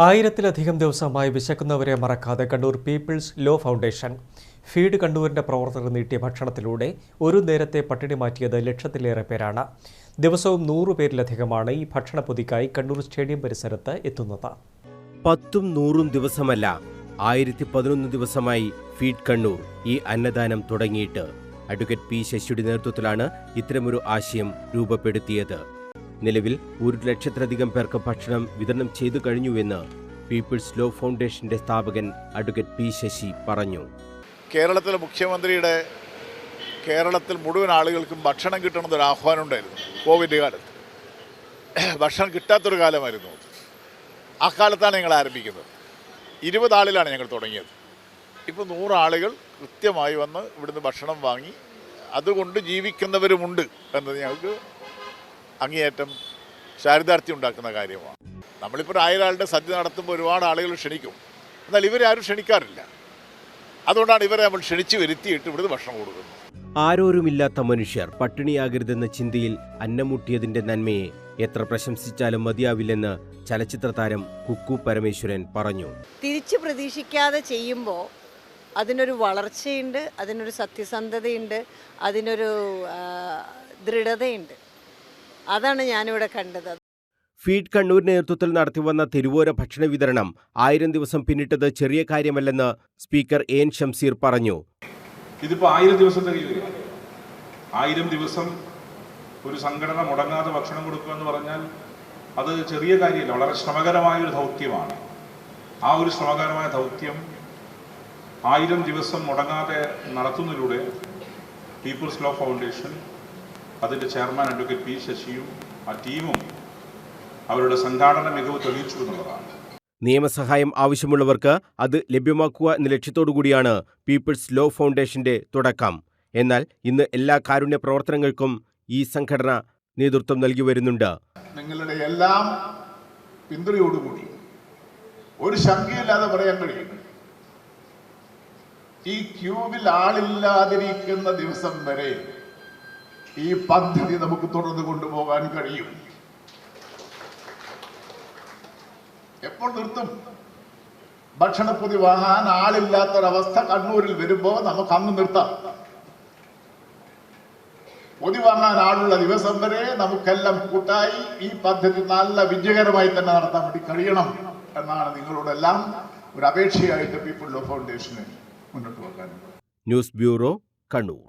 ആയിരത്തിലധികം ദിവസമായി വിശക്കുന്നവരെ മറക്കാതെ Kannur people's law foundation feed കണ്ണൂരിന്റെ പ്രവർത്തകർ നീട്ടിയ ഭക്ഷണത്തിലൂടെ ഒരു നേരത്തെ പട്ടിണി മാറ്റിയത് ലക്ഷത്തിലേറെ പേരാണ്. ദിവസവും 100 പേരിലധികമാണ് ഈ ഭക്ഷണപ്പൊതിക്കായി കണ്ണൂർ സ്റ്റേഡിയം പരിസരത്ത് എത്തുന്നത്. 10-100 ദിവസമല്ല, 1011 ദിവസമായി ഫീഡ് കണ്ണൂർ ഈ അന്നദാനം തുടങ്ങിയിട്ട്. അഡ്വക്കേറ്റ് പി ശശിയുടെ നേതൃത്വത്തിലാണ് ഇത്തരമൊരു ആശയം രൂപപ്പെടുത്തിയത്. നിലവിൽ 1 ലക്ഷത്തിലധികം പേർക്ക് ഭക്ഷണം വിതരണം ചെയ്തു കഴിഞ്ഞുവെന്ന് പീപ്പിൾസ് ലോ ഫൗണ്ടേഷന്റെ സ്ഥാപകൻ അഡ്വക്കേറ്റ് പി ശശി പറഞ്ഞു. കേരളത്തിലെ മുഖ്യമന്ത്രിയുടെ കേരളത്തിൽ മുഴുവൻ ആളുകൾക്കും ഭക്ഷണം കിട്ടണമെന്നൊരു ആഹ്വാനം ഉണ്ടായിരുന്നു. കോവിഡ് കാലത്ത് ഭക്ഷണം കിട്ടാത്തൊരു കാലമായിരുന്നു. ആ കാലത്താണ് ഞങ്ങൾ ആരംഭിക്കുന്നത്. 20 ആളിലാണ് ഞങ്ങൾ തുടങ്ങിയത്. ഇപ്പോൾ 100 ആളുകൾ കൃത്യമായി വന്ന് ഇവിടുന്ന് ഭക്ഷണം വാങ്ങി അതുകൊണ്ട് ജീവിക്കുന്നവരുമുണ്ട് എന്നത് ഞങ്ങൾക്ക് അങ്ങേയറ്റം ചാരിതാർത്ഥ്യം ഉണ്ടാക്കുന്ന കാര്യമാണ്. നമ്മളിപ്പോൾ 1000 ആളുടെ സദ്യ നടത്തുമ്പോൾ ഒരുപാട് ആളുകൾ ക്ഷണിക്കും. എന്നാൽ ഇവരെ ആരും ക്ഷണിക്കാറില്ല. അതുകൊണ്ടാണ് ഇവരെ നമ്മൾ ക്ഷണിച്ച് വരുത്തിയിട്ട് ഇവിടുന്ന് ഭക്ഷണം കൊടുക്കുന്നത്. ആരോരുമില്ലാത്ത മനുഷ്യർ പട്ടിണിയാകരുതെന്ന ചിന്തയിൽ അന്നമുട്ടിയതിന്റെ നന്മയെ എത്ര പ്രശംസിച്ചാലും മതിയാവില്ലെന്ന് ചലച്ചിത്ര താരം കുക്കു പരമേശ്വരൻ പറഞ്ഞു. തിരിച്ച് പ്രതീക്ഷിക്കാതെ ചെയ്യുമ്പോൾ അതിനൊരു വളർച്ചയുണ്ട്, അതിനൊരു സത്യസന്ധതയുണ്ട്, അതിനൊരു ദൃഢതയുണ്ട്. അതാണ് ഞാനിവിടെ കണ്ടത്. ഫീഡ് കണ്ണൂരിന്റെ നേതൃത്വത്തിൽ നടത്തിവന്ന തെരുവോര ഭക്ഷണ വിതരണം 1000 ദിവസം പിന്നിട്ടത് ചെറിയ കാര്യമല്ലെന്ന് സ്പീക്കർ എൻ ഷംസീർ പറഞ്ഞു. ഇതിപ്പോൾ 1000 ദിവസത്തെ കഴിയുക. 1000 ദിവസം ഒരു സംഘടന മുടങ്ങാതെ ഭക്ഷണം കൊടുക്കുക എന്ന് പറഞ്ഞാൽ അത് ചെറിയ കാര്യമല്ല, വളരെ ശ്രമകരമായ ഒരു ദൗത്യമാണ്. ആ ഒരു ശ്രമകരമായ ദൗത്യം 1000 ദിവസം മുടങ്ങാതെ നടത്തുന്നതിലൂടെ പീപ്പിൾസ് ലോ ഫൗണ്ടേഷൻ, അതിൻ്റെ ചെയർമാൻ അഡ്വക്കേറ്റ് പി ശശിയും ആ ടീമും അവരുടെ സംഘാടന മികവ് തെളിയിച്ചു എന്നുള്ളതാണ്. നിയമസഹായം ആവശ്യമുള്ളവർക്ക് അത് ലഭ്യമാക്കുക എന്ന ലക്ഷ്യത്തോടുകൂടിയാണ് പീപ്പിൾസ് ലോ ഫൗണ്ടേഷന്റെ തുടക്കം. എന്നാൽ ഇന്ന് എല്ലാ കാരുണ്യ പ്രവർത്തനങ്ങൾക്കും ഈ സംഘടന നേതൃത്വം നൽകി വരുന്നുണ്ട്. നിങ്ങളുടെ എല്ലാം പിന്തുണയോടുകൂടി ഒരു ശങ്കയില്ലാതെ പറയാൻ കഴിയും, ഈ ക്യൂവിൽ ആളില്ലാതിരിക്കുന്ന ദിവസം വരെ ഈ പദ്ധതി നമുക്ക് തുടർന്ന് കൊണ്ടുപോകാൻ കഴിയും. എപ്പോൾ നിർത്തും? ഭക്ഷണപ്പൊതി വാങ്ങാൻ ആളില്ലാത്തൊരവസ്ഥ കണ്ണൂരിൽ വരുമ്പോൾ നമുക്ക് അന്ന് നിർത്താം. പൊതി വാങ്ങാൻ ആളുള്ള ദിവസം വരെ നമുക്കെല്ലാം കൂട്ടായി ഈ പദ്ധതി നല്ല വിജയകരമായി തന്നെ നടത്താൻ വേണ്ടി കഴിയണം എന്നാണ് നിങ്ങളോടെല്ലാം ഒരു അപേക്ഷയായിട്ട് പീപ്പിൾ ലോ ഫൗണ്ടേഷന് മുന്നോട്ട് വെക്കാൻ. News bureau, Kannur.